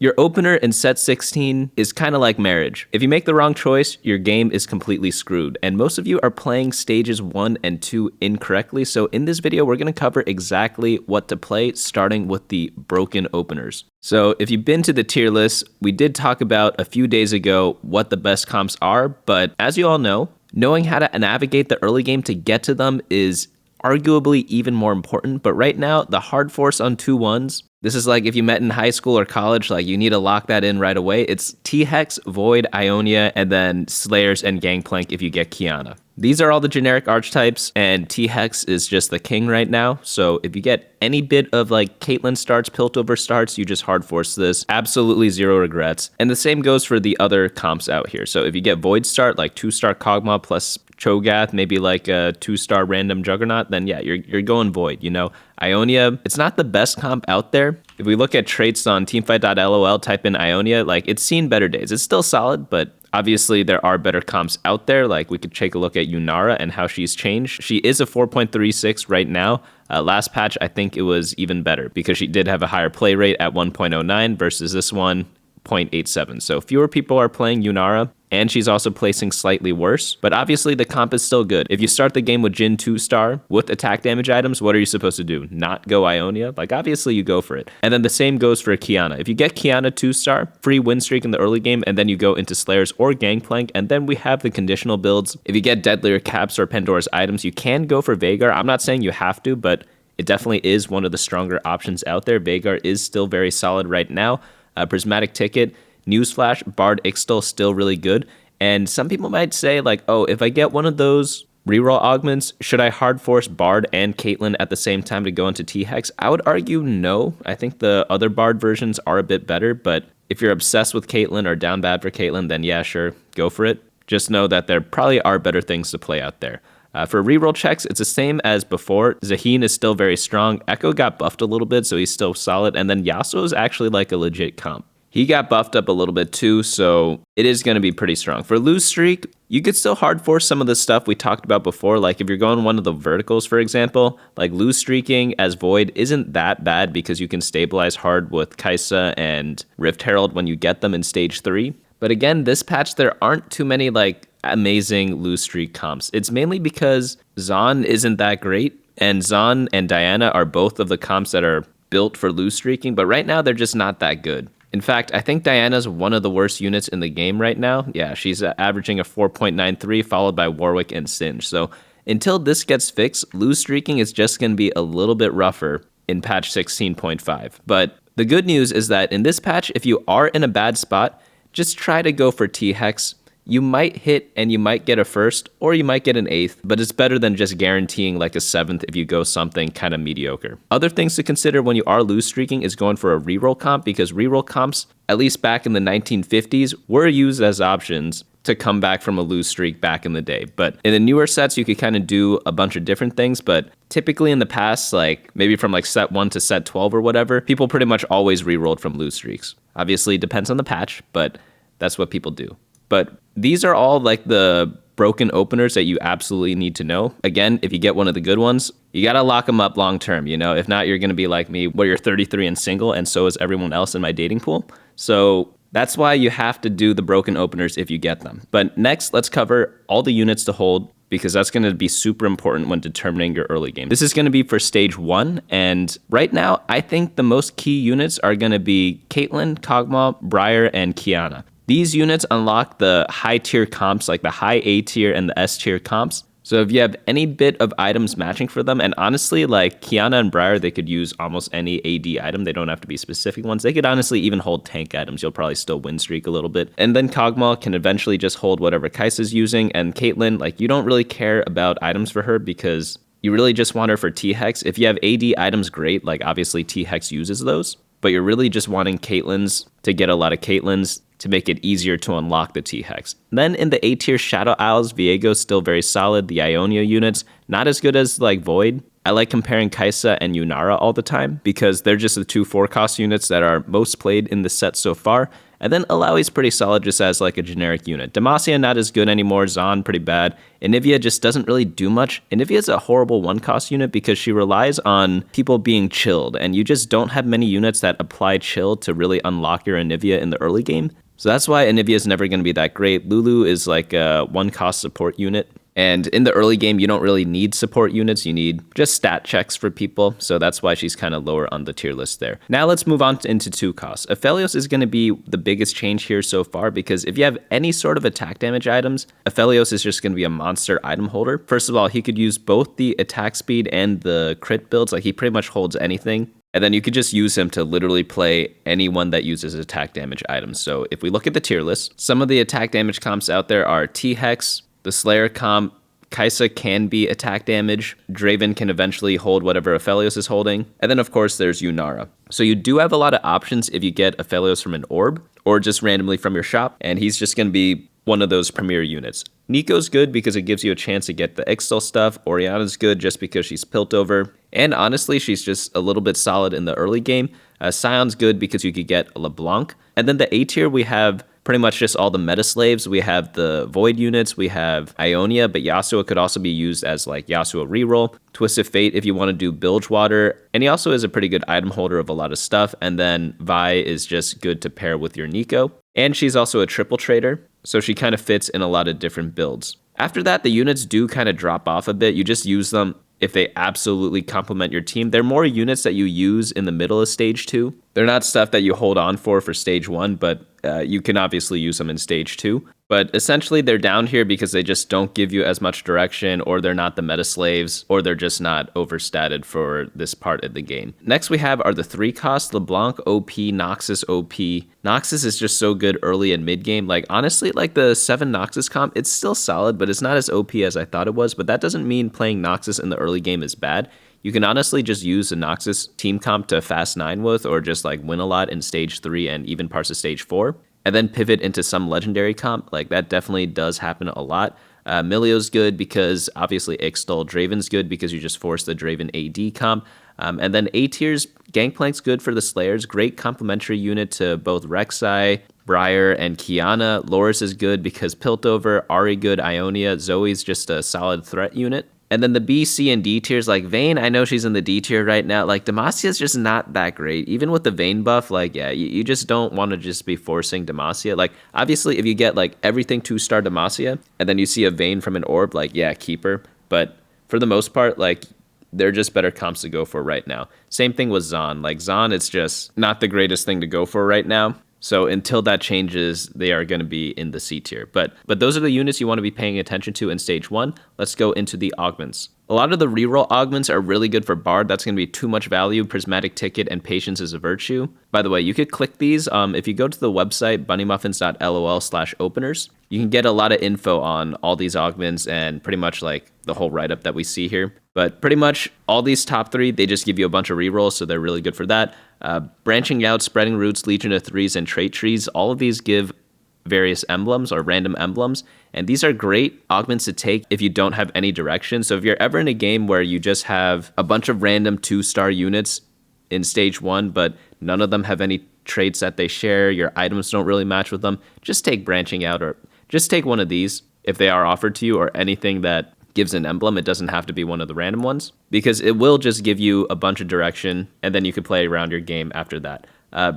Your opener in set 16 is kind of like marriage. If you make the wrong choice, your game is completely screwed. And most of you are playing stages 1 and 2 incorrectly. So in this video, we're going to cover exactly what to play, starting with the broken openers. So if you've been to the tier list, we did talk about a few days ago what the best comps are. But as you all know, knowing how to navigate the early game to get to them is arguably even more important. But right now, the hard force on 2-1s, this is like if you met in high school or college, like you need to lock that in right away. It's T-Hex, Void, Ionia, and then Slayers and Gangplank if you get Kiana. These are all the generic archetypes, and T-Hex is just the king right now. So if you get any bit of like Caitlyn starts, Piltover starts, you just hard force this. Absolutely zero regrets. And the same goes for the other comps out here. So if you get Void start, like 2-star Kog'Maw plus Cho'Gath, maybe like a 2-star random Juggernaut, then yeah, you're going Void, you know? Ionia, it's not the best comp out there. If we look at traits on teamfight.lol, type in Ionia, like it's seen better days. It's still solid, but obviously there are better comps out there. Like we could take a look at Yunara and how she's changed. She is a 4.36 right now. Last patch, I think it was even better because she did have a higher play rate at 1.09 versus this one, 0.87. So fewer people are playing Yunara, and she's also placing slightly worse. But obviously the comp is still good. If you start the game with Jhin 2-star with attack damage items, what are you supposed to do? Not go Ionia? Like obviously you go for it. And then the same goes for Kiana. If you get Kiana 2-star, free win streak in the early game, and then you go into Slayers or Gangplank, and then we have the conditional builds. If you get Deadlier Caps or Pandora's items, you can go for Veigar. I'm not saying you have to, but it definitely is one of the stronger options out there. Veigar is still very solid right now. Prismatic Ticket, newsflash, Bard Ixtal still really good. And some people might say like, oh, if I get one of those reroll augments, should I hard force Bard and Caitlyn at the same time to go into T-Hex? I would argue no. I think the other Bard versions are a bit better, but if you're obsessed with Caitlyn or down bad for Caitlyn, then yeah, sure, go for it. Just know that there probably are better things to play out there. For reroll checks, it's the same as before. Zaheen is still very strong. Echo got buffed a little bit, so he's still solid. And then Yasuo is actually like a legit comp. He got buffed up a little bit too, so it is going to be pretty strong. For lose streak, you could still hard force some of the stuff we talked about before. Like if you're going one of the verticals, for example, like lose streaking as Void isn't that bad because you can stabilize hard with Kai'Sa and Rift Herald when you get them in stage 3. But again, this patch, there aren't too many like amazing lose streak comps. It's mainly because Zon isn't that great, and Zon and Diana are both of the comps that are built for lose streaking, but right now they're just not that good. In fact, I think Diana's one of the worst units in the game right now. Yeah, she's averaging a 4.93, followed by Warwick and Singe. So until this gets fixed, lose streaking is just going to be a little bit rougher in patch 16.5. But the good news is that in this patch, if you are in a bad spot, just try to go for T-Hex. You might hit and you might get a first, or you might get an 8th, but it's better than just guaranteeing like a 7th if you go something kind of mediocre. Other things to consider when you are lose streaking is going for a reroll comp, because reroll comps, at least back in the 1950s, were used as options to come back from a lose streak back in the day. But in the newer sets, you could kind of do a bunch of different things, but typically in the past, like maybe from like set 1 to set 12 or whatever, people pretty much always rerolled from lose streaks. Obviously, it depends on the patch, but that's what people do. But these are all like the broken openers that you absolutely need to know. Again, if you get one of the good ones, you got to lock them up long term, you know? If not, you're going to be like me, where you're 33 and single, and so is everyone else in my dating pool. So that's why you have to do the broken openers if you get them. But next, let's cover all the units to hold, because that's going to be super important when determining your early game. This is going to be for stage 1, and right now, I think the most key units are going to be Caitlyn, Kog'Maw, Briar, and Kiana. These units unlock the high tier comps, like the high A tier and the S tier comps. So if you have any bit of items matching for them, and honestly, like Kiana and Briar, they could use almost any AD item. They don't have to be specific ones. They could honestly even hold tank items. You'll probably still win streak a little bit. And then Kog'Maw can eventually just hold whatever Kai'Sa's using. And Caitlyn, like you don't really care about items for her because you really just want her for T-Hex. If you have AD items, great. Like obviously T-Hex uses those. But you're really just wanting Caitlyn's to get a lot of Caitlyn's to make it easier to unlock the T-Hex. Then in the A-tier Shadow Isles, Viego's still very solid. The Ionia units, not as good as like Void. I like comparing Kaisa and Yunara all the time because they're just the two 4-cost units that are most played in the set so far. And then Alawi's pretty solid just as like a generic unit. Demacia not as good anymore, Zahn pretty bad. Anivia just doesn't really do much. Anivia is a horrible 1-cost unit because she relies on people being chilled, and you just don't have many units that apply chill to really unlock your Anivia in the early game. So that's why Anivia is never going to be that great. Lulu is like a 1-cost support unit. And in the early game, you don't really need support units. You need just stat checks for people. So that's why she's kind of lower on the tier list there. Now let's move on into 2 costs. Aphelios is going to be the biggest change here so far because if you have any sort of attack damage items, Aphelios is just going to be a monster item holder. First of all, he could use both the attack speed and the crit builds. Like he pretty much holds anything. And then you could just use him to literally play anyone that uses attack damage items. So if we look at the tier list, some of the attack damage comps out there are T-Hex, the Slayer comp. Kaisa can be attack damage. Draven can eventually hold whatever Aphelios is holding. And then, of course, there's Yunara. So you do have a lot of options if you get Aphelios from an orb or just randomly from your shop. And he's just going to be one of those premier units. Nico's good because it gives you a chance to get the Ixtal stuff. Oriana's good just because she's Piltover. And honestly, she's just a little bit solid in the early game. Sion's good because you could get LeBlanc. And then the A tier, we have pretty much just all the meta slaves. We have the Void units, we have Ionia, but Yasuo could also be used as like Yasuo reroll. Twisted Fate if you want to do Bilgewater. And he also is a pretty good item holder of a lot of stuff. And then Vi is just good to pair with your Nico. And she's also a triple trader, so she kind of fits in a lot of different builds. After that, the units do kind of drop off a bit. You just use them if they absolutely complement your team. They're more units that you use in the middle of stage 2. They're not stuff that you hold on for stage 1, but you can obviously use them in stage 2. But essentially, they're down here because they just don't give you as much direction, or they're not the meta slaves, or they're just not overstated for this part of the game. Next we have are the 3 costs, LeBlanc OP, Noxus OP. Noxus is just so good early and mid game. Like honestly, like the 7 Noxus comp, it's still solid, but it's not as OP as I thought it was. But that doesn't mean playing Noxus in the early game is bad. You can honestly just use the Noxus team comp to fast 9 with, or just like win a lot in stage 3 and even parts of stage 4. And then pivot into some legendary comp. Like that definitely does happen a lot. Milio's good because obviously Ixtal. Draven's good because you just force the Draven AD comp. And then A tiers, Gangplank's good for the Slayers. Great complementary unit to both Rek'Sai, Briar, and Kiana. Loris is good because Piltover. Ahri good, Ionia. Zoe's just a solid threat unit. And then the B, C, and D tiers, like Vayne, I know she's in the D tier right now. Like Demasia's just not that great. Even with the Vayne buff, like, yeah, you just don't want to just be forcing Demacia. Like, obviously, if you get like everything 2-star Demacia, and then you see a Vayne from an orb, like, yeah, keep her. But for the most part, like, they're just better comps to go for right now. Same thing with Zahn. Like, Zahn, it's just not the greatest thing to go for right now. So until that changes, they are going to be in the C tier. But those are the units you want to be paying attention to in stage 1. Let's go into the augments. A lot of the reroll augments are really good for Bard. That's going to be too much value. Prismatic Ticket and Patience is a virtue. By the way, you could click these. If you go to the website, bunnymuffins.lol/openers, you can get a lot of info on all these augments and pretty much like the whole write-up that we see here. But pretty much all these top 3, they just give you a bunch of rerolls, so they're really good for that. Branching out, Spreading Roots, Legion of Threes, and Trait Trees, all of these give various emblems or random emblems, and these are great augments to take if you don't have any direction. So if you're ever in a game where you just have a bunch of random 2-star units in stage 1, but none of them have any traits that they share, your items don't really match with them, just take Branching Out, or just take one of these if they are offered to you, or anything that gives an emblem. It doesn't have to be one of the random ones, because it will just give you a bunch of direction, and then you can play around your game after that.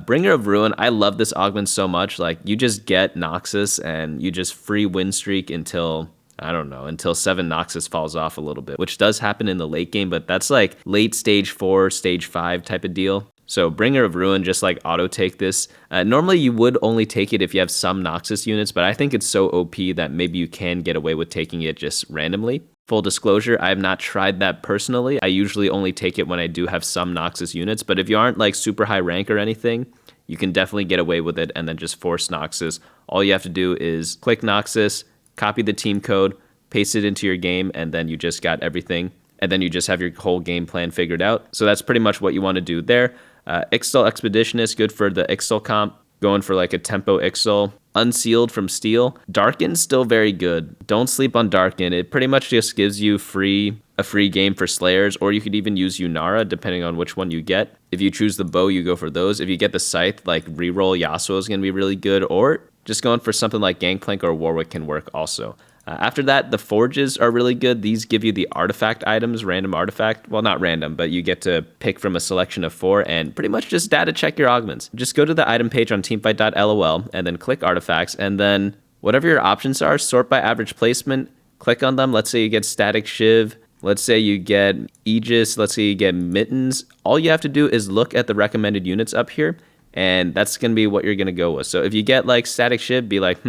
Bringer of Ruin, I love this augment so much. Like, you just get Noxus and you just free win streak until, I don't know, until 7 Noxus falls off a little bit, which does happen in the late game, but that's like late stage 4, stage 5 type of deal. So Bringer of Ruin, just like auto take this. Normally you would only take it if you have some Noxus units, but I think it's so OP that maybe you can get away with taking it just randomly. Full disclosure, I have not tried that personally. I usually only take it when I do have some Noxus units, but if you aren't like super high rank or anything, you can definitely get away with it and then just force Noxus. All you have to do is click Noxus, copy the team code, paste it into your game, and then you just got everything. And then you just have your whole game plan figured out. So that's pretty much what you want to do there. Ixtal Expeditionist, good for the Ixtal comp. Going for like a tempo Ixtal. Unsealed from Steel. Darken's still very good. Don't sleep on Darken. It pretty much just gives you free a free game for Slayers, or you could even use Yunara depending on which one you get. If you choose the bow, you go for those. If you get the Scythe, like reroll Yasuo is going to be really good, or just going for something like Gangplank or Warwick can work also. After that, the forges are really good. These give you the artifact items, random artifact. Well, not random, but you get to pick from a selection of 4 and pretty much just data check your augments. Just go to the item page on teamfight.lol and then click artifacts, and then whatever your options are, sort by average placement, click on them. Let's say you get Static Shiv. Let's say you get Aegis. Let's say you get Mittens. All you have to do is look at the recommended units up here, and that's going to be what you're going to go with. So if you get like Static Shiv, be like,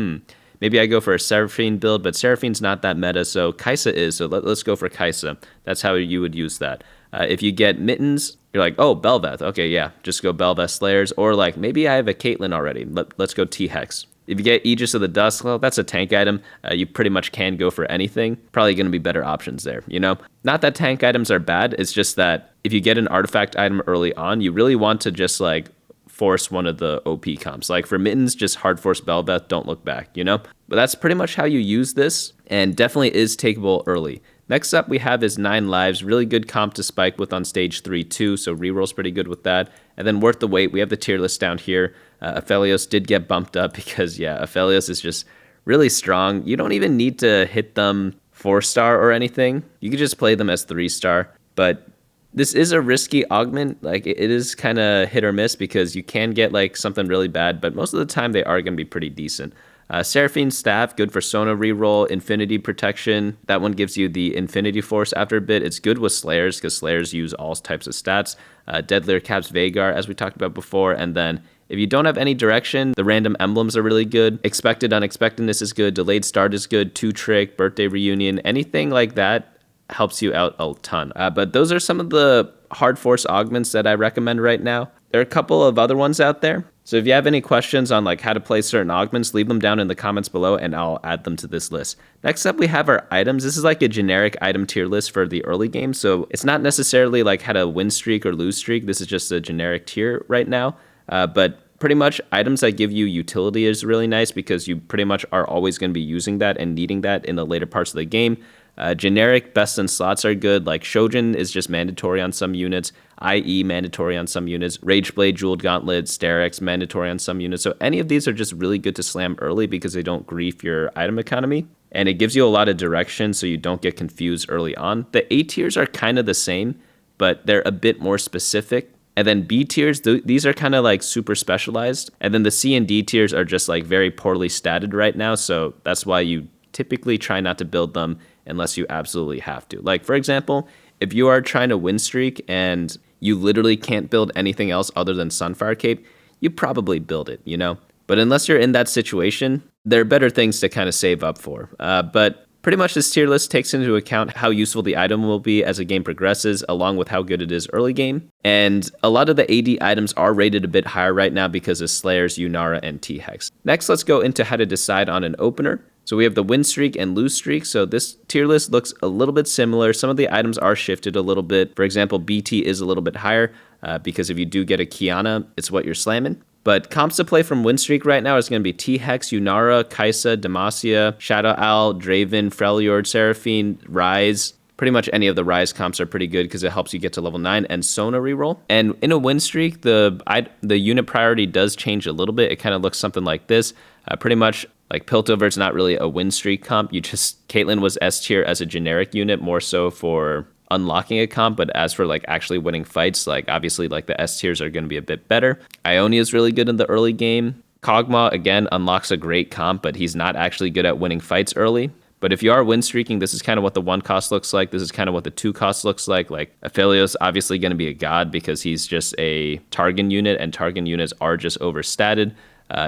maybe I go for a Seraphine build, but Seraphine's not that meta, so Kai'Sa is, so let's go for Kai'Sa. That's how you would use that. If you get Mittens, you're like, oh, Bel'Veth. Okay, yeah, just go Bel'Veth Slayers. Or like, maybe I have a Caitlyn already. Let's go T-Hex. If you get Aegis of the Dusk, well, that's a tank item. You pretty much can go for anything. Probably going to be better options there, you know? Not that tank items are bad, it's just that if you get an artifact item early on, you really want to just like force one of the OP comps. Like for Mittens, just hard force Bel'Veth, don't look back, you know? But that's pretty much how you use this, and definitely is takeable early. Next up we have is 9 Lives, really good comp to spike with on stage 3 too, so reroll's pretty good with that. And then worth the wait, we have the tier list down here. Aphelios did get bumped up because, yeah, Aphelios is just really strong. You don't even need to hit them 4-star or anything. You could just play them as 3-star, but this is a risky augment. Like, it is kind of hit or miss because you can get like something really bad, but most of the time they are going to be pretty decent. Seraphine's Staff, good for Sona reroll, Infinity Protection. That one gives you the Infinity Force after a bit. It's good with Slayers because Slayers use all types of stats. Deadlier Caps Vhagar, as we talked about before. And then if you don't have any direction, the random emblems are really good. Expected Unexpectedness is good. Delayed Start is good. 2-Trick, Birthday Reunion, anything like that helps you out a ton. But those are some of the hard force augments that I recommend right now. There are a couple of other ones out there. So if you have any questions on like how to play certain augments, leave them down in the comments below and I'll add them to this list. Next up, we have our items. This is like a generic item tier list for the early game. So it's not necessarily like how to win streak or lose streak. This is just a generic tier right now. But pretty much items that give you utility is really nice because you pretty much are always going to be using that and needing that in the later parts of the game. Generic best in slots are good, like Shojin is just mandatory on some units, IE mandatory on some units, Rageblade, Jeweled Gauntlet, Sterex mandatory on some units. So any of these are just really good to slam early because they don't grief your item economy. And it gives you a lot of direction so you don't get confused early on. The A tiers are kind of the same, but they're a bit more specific. And then B tiers, these are kind of like super specialized. And then the C and D tiers are just like very poorly statted right now. So that's why you typically try not to build them unless you absolutely have to. Like, for example, if you are trying to win streak and you literally can't build anything else other than Sunfire Cape, you probably build it, you know? But unless you're in that situation, there are better things to kind of save up for. But pretty much this tier list takes into account how useful the item will be as the game progresses, along with how good it is early game. And a lot of the AD items are rated a bit higher right now because of Slayers, Yunara, and T-Hex. Next, let's go into how to decide on an opener. So we have the win streak and lose streak. So this tier list looks a little bit similar. Some of the items are shifted a little bit. For example, BT is a little bit higher because if you do get a Kiana, it's what you're slamming. But comps to play from win streak right now is going to be T-Hex, Yunara, Kai'Sa, Demacia, Shadow Owl, Draven, Freljord, Seraphine, Ryze. Pretty much any of the Ryze comps are pretty good because it helps you get to level 9 and Sona reroll. And in a win streak, the unit priority does change a little bit. It kind of looks something like this. Pretty much like Piltover's not really a win streak comp. Caitlyn was S tier as a generic unit, more so for unlocking a comp, but as for like actually winning fights, like obviously like the S tiers are going to be a bit better. Ionia is really good in the early game. Kog'Maw again unlocks a great comp, but he's not actually good at winning fights early. But if you are win streaking, this is kind of what the 1 cost looks like. This is kind of what the 2 cost looks like. Like Aphelios obviously going to be a god because he's just a Targon unit, and Targon units are just overstated.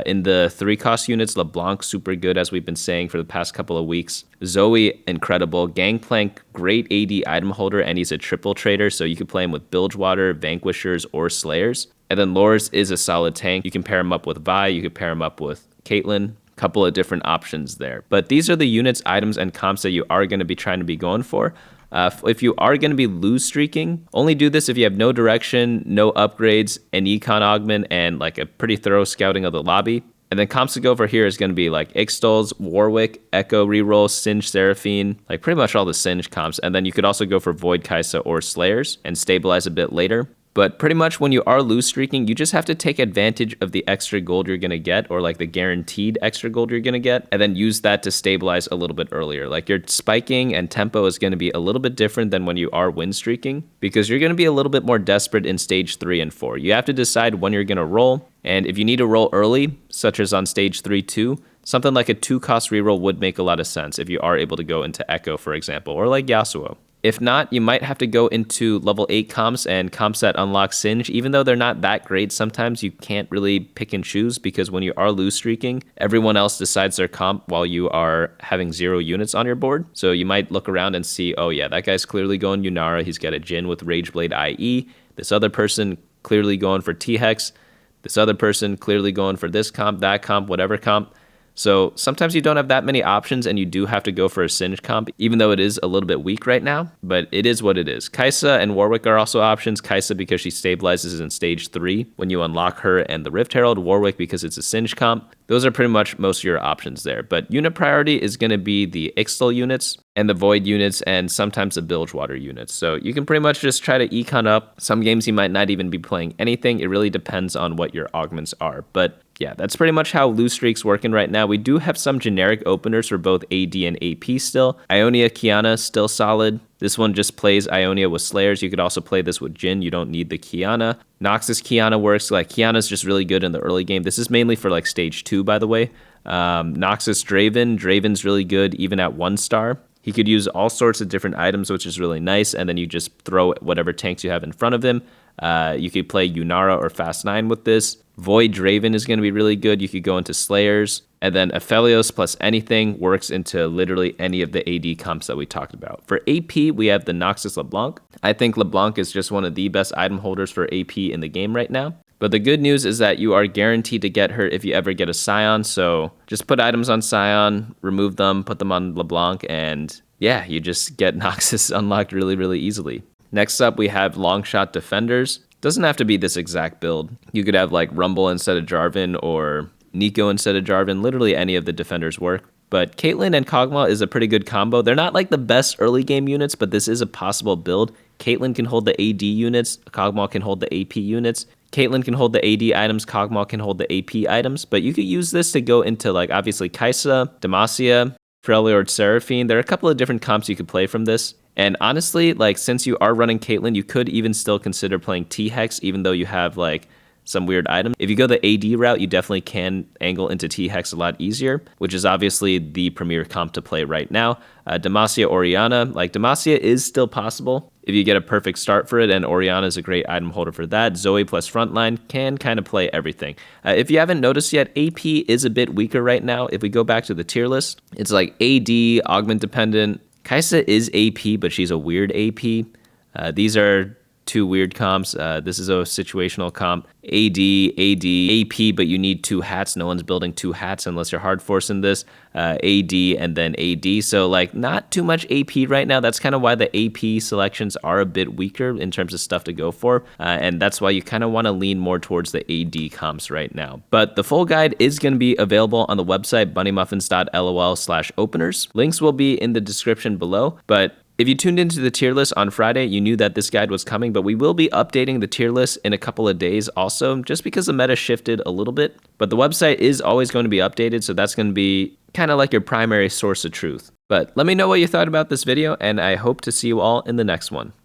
In the 3 cost units, LeBlanc super good, as we've been saying for the past couple of weeks. Zoe, incredible. Gangplank, great AD item holder, and he's a triple trader, so you can play him with Bilgewater, Vanquishers, or Slayers. And then Loris is a solid tank. You can pair him up with Vi, you can pair him up with Caitlyn. Couple of different options there. But these are the units, items, and comps that you are going to be trying to be going for. If you are going to be lose streaking, only do this if you have no direction, no upgrades, an econ augment, and like a pretty thorough scouting of the lobby. And then comps to go for here is going to be like Ixtal's, Warwick, Echo reroll, Singe Seraphine, like pretty much all the Singe comps. And then you could also go for Void Kaisa or Slayers and stabilize a bit later. But pretty much when you are lose streaking, you just have to take advantage of the extra gold you're going to get, or like the guaranteed extra gold you're going to get, and then use that to stabilize a little bit earlier. Like your spiking and tempo is going to be a little bit different than when you are win streaking, because you're going to be a little bit more desperate in stage 3 and 4. You have to decide when you're going to roll, and if you need to roll early, such as on stage 3-2, something like a 2-cost reroll would make a lot of sense if you are able to go into Echo, for example, or like Yasuo. If not, you might have to go into level 8 comps and comps that unlock Singe. Even though they're not that great, sometimes you can't really pick and choose, because when you are lose streaking, everyone else decides their comp while you are having 0 units on your board. So you might look around and see, oh yeah, that guy's clearly going Yunara. He's got a Jhin with Rageblade IE. This other person clearly going for T-Hex. This other person clearly going for this comp, that comp, whatever comp. So sometimes you don't have that many options and you do have to go for a Singe comp, even though it is a little bit weak right now, but it is what it is. Kaisa and Warwick are also options. Kaisa because she stabilizes in stage 3 when you unlock her and the Rift Herald. Warwick because it's a Singe comp. Those are pretty much most of your options there. But unit priority is going to be the Ixtal units and the Void units and sometimes the Bilgewater units. So you can pretty much just try to econ up. Some games you might not even be playing anything. It really depends on what your augments are. But yeah, that's pretty much how lose streak's working right now. We do have some generic openers for both AD and AP still. Ionia Kiana still solid. This one just plays Ionia with Slayers. You could also play this with Jhin. You don't need the Kiana. Noxus Kiana works. Like Kiana's just really good in the early game. This is mainly for like stage 2, by the way. Noxus Draven. Draven's really good even at 1 star. He could use all sorts of different items, which is really nice, and then you just throw whatever tanks you have in front of him. You could play Yunara or Fast 9 with this. Void Draven is going to be really good. You could go into Slayers, and then Aphelios plus anything works into literally any of the AD comps that we talked about. For AP, we have the Noxus LeBlanc. I think LeBlanc is just one of the best item holders for AP in the game right now. But the good news is that you are guaranteed to get her if you ever get a Scion. So just put items on Scion, remove them, put them on LeBlanc, and yeah, you just get Noxus unlocked really, really easily. Next up, we have Longshot Defenders. Doesn't have to be this exact build. You could have like Rumble instead of Jarvan or Nico instead of Jarvan. Literally any of the defenders work. But Caitlyn and Kog'Maw is a pretty good combo. They're not like the best early game units, but this is a possible build. Caitlyn can hold the AD units. Kog'Maw can hold the AP units. Caitlyn can hold the AD items, Kog'Maw can hold the AP items, but you could use this to go into like obviously Kaisa, Demacia, Freljord Seraphine. There are a couple of different comps you could play from this. And honestly, like since you are running Caitlyn, you could even still consider playing T-Hex, even though you have like some weird item. If you go the AD route, you definitely can angle into T-Hex a lot easier, which is obviously the premier comp to play right now. Demacia, Orianna, like Demacia is still possible if you get a perfect start for it, and Orianna is a great item holder for that. Zoe plus Frontline can kind of play everything. If you haven't noticed yet, AP is a bit weaker right now. If we go back to the tier list, it's like AD, augment dependent. Kaisa is AP, but she's a weird AP. These are two weird comps. This is a situational comp. AD, AP, but you need 2 hats. No one's building 2 hats unless you're hard forcing this. AD and then AD. So like not too much AP right now. That's kind of why the AP selections are a bit weaker in terms of stuff to go for. And that's why you kind of want to lean more towards the AD comps right now. But the full guide is going to be available on the website bunnymuffins.lol/openers. Links will be in the description below. But if you tuned into the tier list on Friday, you knew that this guide was coming, but we will be updating the tier list in a couple of days also, just because the meta shifted a little bit. But the website is always going to be updated, so that's going to be kind of like your primary source of truth. But let me know what you thought about this video, and I hope to see you all in the next one.